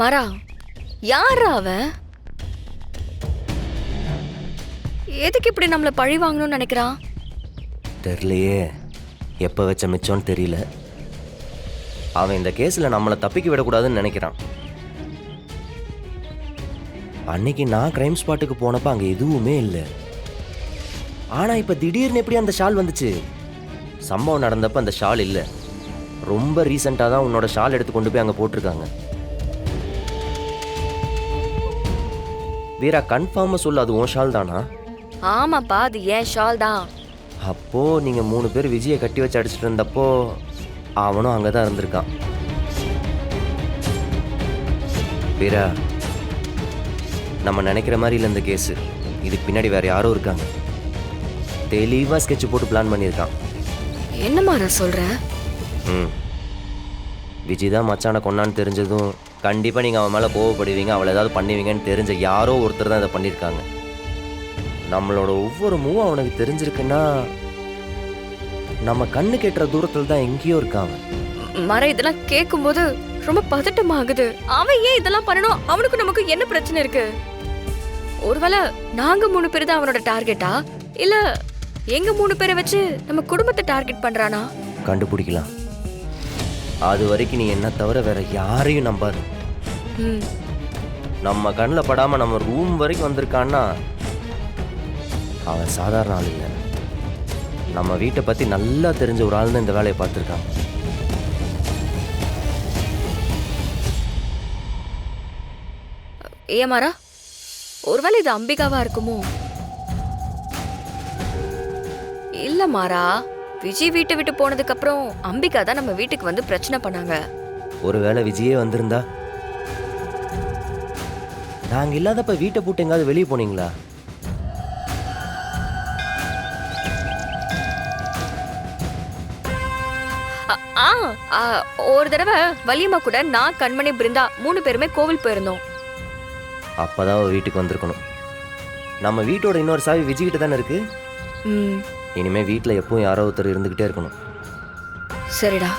மாறா, யாரா அவன்? எதுக்கு இப்படி நம்மள பழி வாங்கணும்னு நினைக்கிறான்? தெரியலையே, எப்போ வச்ச மிச்சம்னு தெரியல. அவன் இந்த கேஸில் நம்மளை தப்பிக்க விடக்கூடாதுன்னு நினைக்கிறான். அன்னைக்கு நான் கிரைம் ஸ்பாட்டுக்கு போனப்போ அங்கே எதுவுமே இல்லை. ஆனால் இப்போ திடீர்னு எப்படி அந்த ஷால் வந்துச்சு? சம்பவம் நடந்தப்போ அந்த ஷால் இல்லை. ரொம்ப ரீசெண்டாக தான் உன்னோட ஷால் எடுத்து கொண்டு போய் அங்கே போட்டிருக்காங்க. வீரா, கன்ஃபார்மாக சொல்லு, அது உன் ஷால் தானா? ஆமாப்பா, அது ஏன் ஷால் தான். அப்போது நீங்கள் 3 பேர் விஜயை கட்டி வச்சு அடிச்சிட்டு இருந்தப்போ அவனும் அங்கே தான் இருந்திருக்கான். வீரா, நம்ம நினைக்கிற மாதிரி இல்லை இந்த கேஸு. இதுக்கு பின்னாடி வேறு யாரும் இருக்காங்க. தெளிவாக ஸ்கெட்ச் போட்டு பிளான் பண்ணியிருக்கான். என்ன மாறா சொல்ற? விஜய் தான் மச்சானை கொன்னான்னு தெரிஞ்சதும் கண்டிப்பாக நீங்கள் அவன் மேலே கோவப்படுவீங்க, அவளை ஏதாவது பண்ணுவீங்கன்னு தெரிஞ்ச யாரோ ஒருத்தர் தான் இதை பண்ணியிருக்காங்க. நம்மளோட ஒவ்வொரு மூவும் அவனுக்கு தெரிஞ்சிருக்குன்னா நம்ம கண்ணு கேட்டுற தூரத்தில் தான் எங்கேயோ இருக்காங்க. மாறா, இதெல்லாம் கேட்கும்போது ரொம்ப பதட்டமாகுது. அவன் ஏன் இதெல்லாம் பண்ணணும்? அவனுக்கு நமக்கு என்ன பிரச்சனை இருக்கு? ஒருவேளை நாங்க 3 பேர் தான் அவனோட டார்கெட்டா, இல்ல எங்க 3 பேரை வச்சு நம்ம குடும்பத்தை டார்கெட் பண்றானா? கண்டுபிடிக்கலாம். அது வரைக்கும் நீ என்ன தவிர வேற யாரையும் நம்பாது. நம்ம கண்ணில் படாம நம்ம ரூம் வரைக்கும் வந்திருக்கான்னா அவன் சாதாரண ஆள் இல்லை. நம்ம வீட்டை பத்தி நல்லா தெரிஞ்ச ஒரு ஆள் தான் இந்த வேலையை பார்த்துருக்கான். ஏமாரா, ஒருவேளை இது அம்பிகாவா இருக்குமோ? இல்ல மாறா, விஜய் வீட்டை விட்டு போனதுக்கு அப்புறம் அம்பிகா தான் நம்ம வீட்டுக்கு வந்து பிரச்சனை பண்ணாங்க. ஒருவேளை விஜயே வந்திருந்தா? நாங்க இல்லாதப்ப வீட்டை போட்டு எங்காவது வெளியே போனீங்களா? ஒரு தடவை வலியம்மா கூட நான், கண்மணி, பிருந்தா 3 பேருமே கோவில் போயிருந்தோம். அப்பதான் அவ வீட்டுக்கு வந்திருக்கணும். நம்ம வீட்டோட இன்னொரு சாவி விஜய்கிட்ட தானே இருக்கு. இனிமே வீட்டில் எப்பவும் யாரோ ஒருத்தர் இருந்துகிட்டே இருக்கணும். சரிடா.